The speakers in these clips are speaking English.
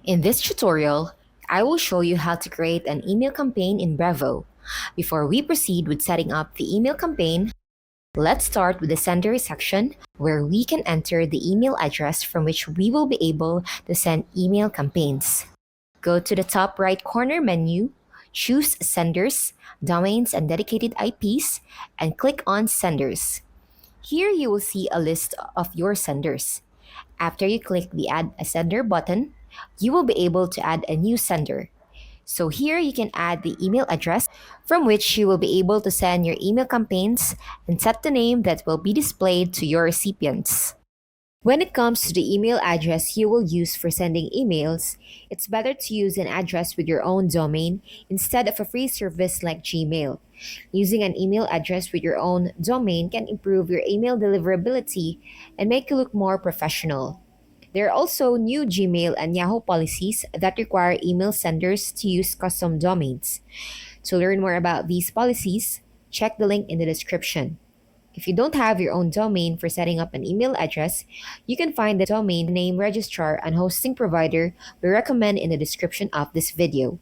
In this tutorial, I will show you how to create an email campaign in Brevo. Before we proceed with setting up the email campaign, let's start with the sender section where we can enter the email address from which we will be able to send email campaigns. Go to the top right corner menu, choose Senders, Domains, and Dedicated IPs, and click on Senders. Here you will see a list of your senders. After you click the Add a Sender button, you will be able to add a new sender. So here you can add the email address from which you will be able to send your email campaigns and set the name that will be displayed to your recipients. When it comes to the email address you will use for sending emails, it's better to use an address with your own domain instead of a free service like Gmail. Using an email address with your own domain can improve your email deliverability and make you look more professional. There are also new Gmail and Yahoo policies that require email senders to use custom domains. To learn more about these policies, check the link in the description. If you don't have your own domain for setting up an email address, you can find the domain name registrar and hosting provider we recommend in the description of this video,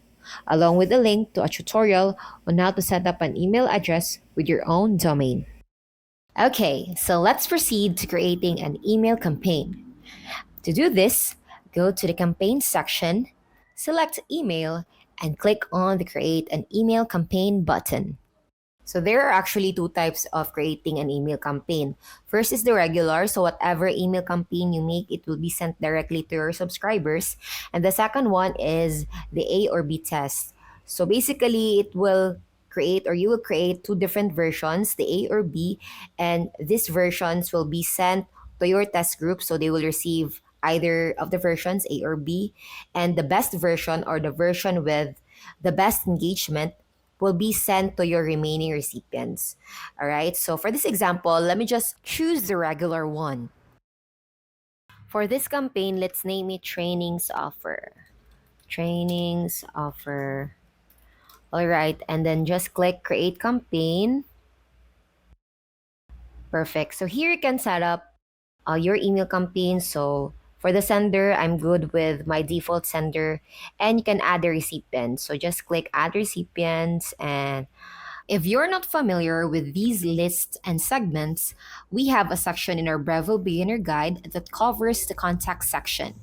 along with a link to a tutorial on how to set up an email address with your own domain. Okay, so let's proceed to creating an email campaign. To do this, go to the campaign section, select email, and click on the Create an Email Campaign button. So there are actually two types of creating an email campaign. First is the regular, so whatever email campaign you make, it will be sent directly to your subscribers. And the second one is the A or B test. So basically, it will create or you will create two different versions, the A or B, and these versions will be sent to your test group, so they will receive either of the versions, A or B, and the best version or the version with the best engagement will be sent to your remaining recipients. All right, so for this example, let me just choose the regular one. For this campaign, let's name it Trainings Offer. Trainings Offer. All right, and then just click Create Campaign. Perfect. So here you can set up your email campaign. So for the sender, I'm good with my default sender, and you can add the recipient. So just click Add Recipients. And if you're not familiar with these lists and segments, we have a section in our Brevo Beginner Guide that covers the contact section.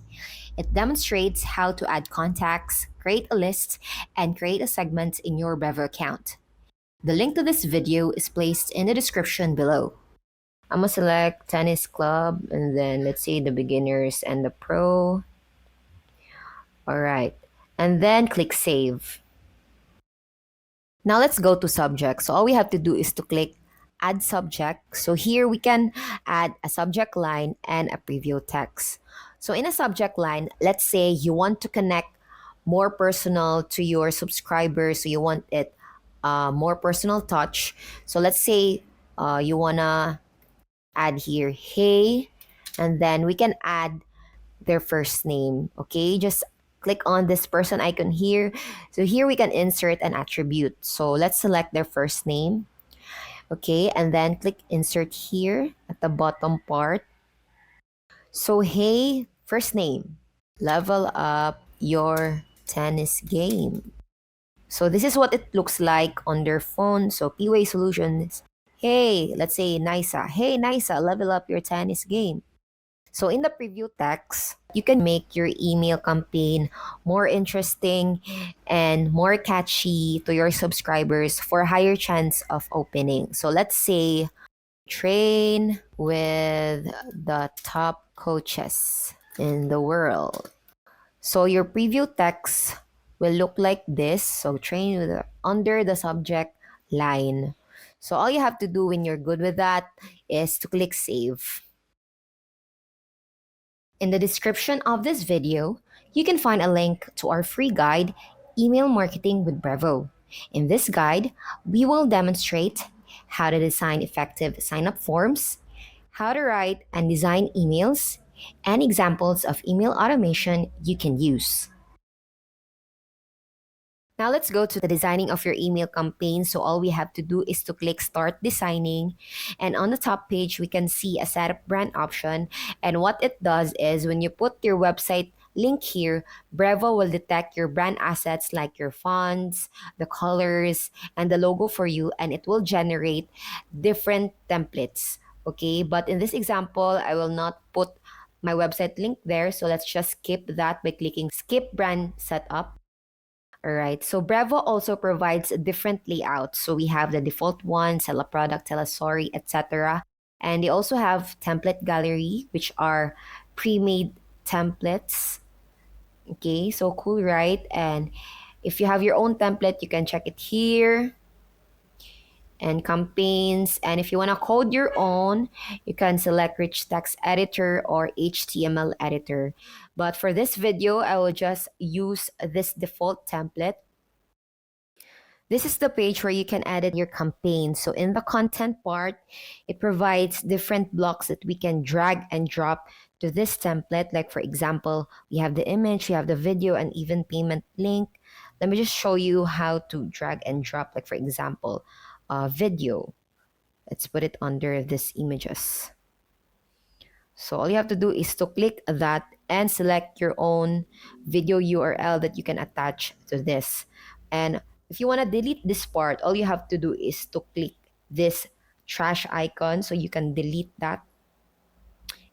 It demonstrates how to add contacts, create a list, and create a segment in your Brevo account. The link to this video is placed in the description below. I'm gonna select tennis club and then let's say the beginners and the pro. All right, and then click save. Now let's go to subject. So all we have to do is to click add subject. So here we can add a subject line and a preview text. So in a subject line, let's say you want to connect more personal to your subscribers. So you want it more personal touch. So let's say you wanna add here, hey, and then we can add their first name. Okay, just click on this person icon here. So here we can insert an attribute. So let's select their first name. Okay, and then click insert here at the bottom part. So hey, first name, level up your tennis game. So this is what it looks like on their phone. So P-Way Solutions, hey, let's say Nisa. Hey Nisa, level up your tennis game. So in the preview text, you can make your email campaign more interesting and more catchy to your subscribers for a higher chance of opening. So let's say train with the top coaches in the world. So your preview text will look like this. So train with under the subject line. So all you have to do when you're good with that is to click save. In the description of this video, you can find a link to our free guide, Email Marketing with Brevo. In this guide, we will demonstrate how to design effective sign-up forms, how to write and design emails, and examples of email automation you can use. Now let's go to the designing of your email campaign. So all we have to do is to click Start Designing. And on the top page, we can see a Setup Brand option. And what it does is when you put your website link here, Brevo will detect your brand assets like your fonts, the colors, and the logo for you, and it will generate different templates. Okay, but in this example, I will not put my website link there. So let's just skip that by clicking skip brand setup. All right. So Brevo also provides different layouts. So we have the default one, sell a product, tell a story, etc. And they also have template gallery, which are pre-made templates. Okay, so cool, right? And if you have your own template, you can check it here and campaigns. And if you want to code your own, you can select rich text editor or HTML editor. But for this video, I will just use this default template. This is the page where you can edit your campaign. So in the content part, it provides different blocks that we can drag and drop to this template. Like for example, we have the image, we have the video, and even payment link. Let me just show you how to drag and drop, like for example, video. Let's put it under this images. So all you have to do is to click that and select your own video URL that you can attach to this. And if you want to delete this part, all you have to do is to click this trash icon so you can delete that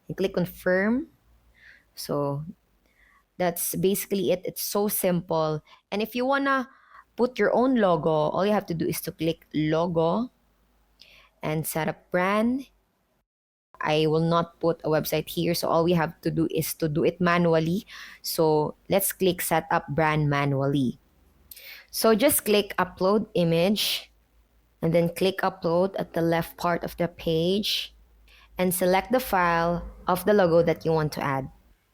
and click confirm. So that's basically it. It's so simple. And if you want to put your own logo, all you have to do is to click logo and set up brand. I will not put a website here. So all we have to do is to do it manually. So let's click set up brand manually. So just click upload image and then click upload at the left part of the page and select the file of the logo that you want to add.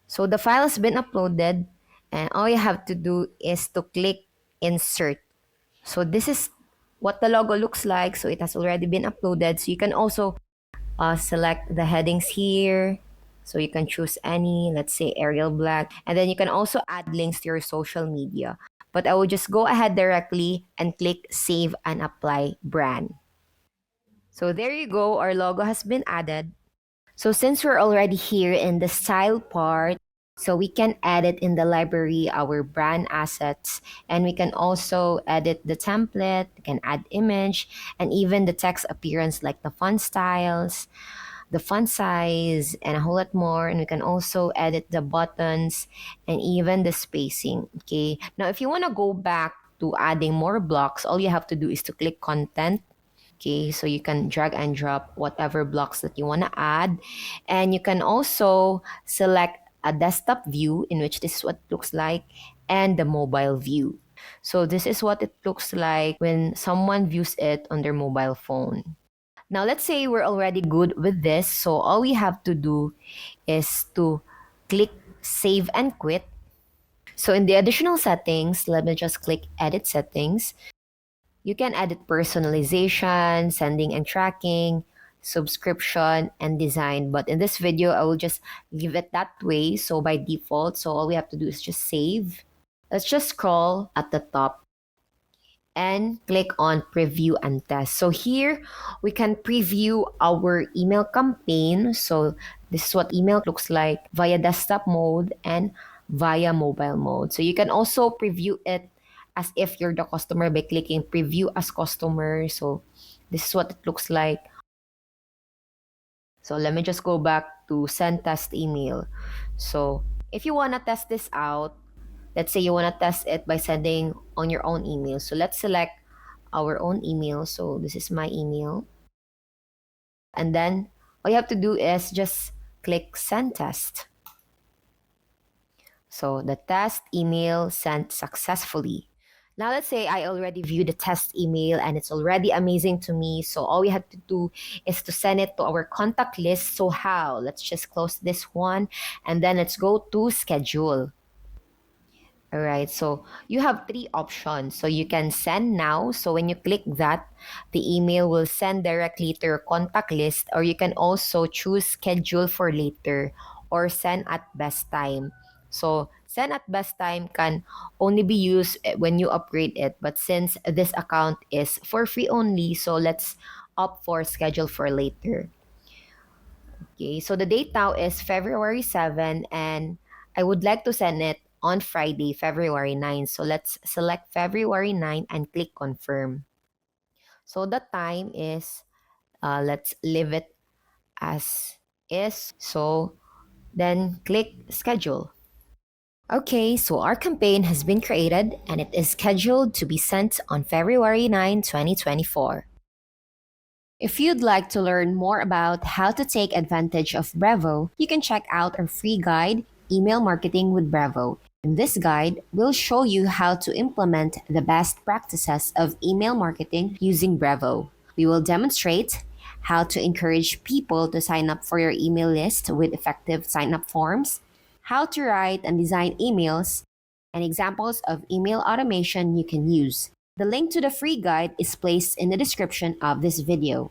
So the file has been uploaded and all you have to do is to click insert. So this is what the logo looks like. So it has already been uploaded. So you can also select the headings here. So you can choose any, let's say Arial Black. And then you can also add links to your social media. But I will just go ahead directly and click Save and Apply Brand. So there you go, our logo has been added. So since we're already here in the style part, so we can edit in the library our brand assets, and we can also edit the template, we can add image, and even the text appearance like the font styles, the font size, and a whole lot more. And we can also edit the buttons and even the spacing. Okay. Now, if you want to go back to adding more blocks, all you have to do is to click content. Okay, so you can drag and drop whatever blocks that you want to add. And you can also select a desktop view, in which this is what it looks like, and the mobile view. So this is what it looks like when someone views it on their mobile phone. Now, let's say we're already good with this. So all we have to do is to click save and quit. So in the additional settings, let me just click edit settings. You can edit personalization, sending and tracking, subscription, and design. But in this video, I will just leave it that way. So by default, so all we have to do is just save. Let's just scroll at the top and click on preview and test. So here we can preview our email campaign. So this is what email looks like via desktop mode and via mobile mode. So you can also preview it as if you're the customer by clicking preview as customer. So this is what it looks like. So let me just go back to send test email. So if you want to test this out, let's say you want to test it by sending on your own email. So let's select our own email. So this is my email. And then all you have to do is just click send test. So the test email sent successfully. Now let's say I already viewed the test email and it's already amazing to me. So all we have to do is to send it to our contact list. So how? Let's just close this one and then let's go to schedule. All right, so you have three options. So you can send now. So when you click that, the email will send directly to your contact list, or you can also choose schedule for later or send at best time. So send at best time can only be used when you upgrade it. But since this account is for free only, so let's opt for schedule for later. Okay, so the date now is February 7 and I would like to send it on Friday, February 9. So let's select February 9 and click confirm. So the time is, let's leave it as is. So then click schedule. Okay, so our campaign has been created and it is scheduled to be sent on February 9, 2024. If you'd like to learn more about how to take advantage of Brevo, you can check out our free guide, Email Marketing with Brevo. In this guide, we'll show you how to implement the best practices of email marketing using Brevo. We will demonstrate how to encourage people to sign up for your email list with effective sign up forms, how to write and design emails, and examples of email automation you can use. The link to the free guide is placed in the description of this video.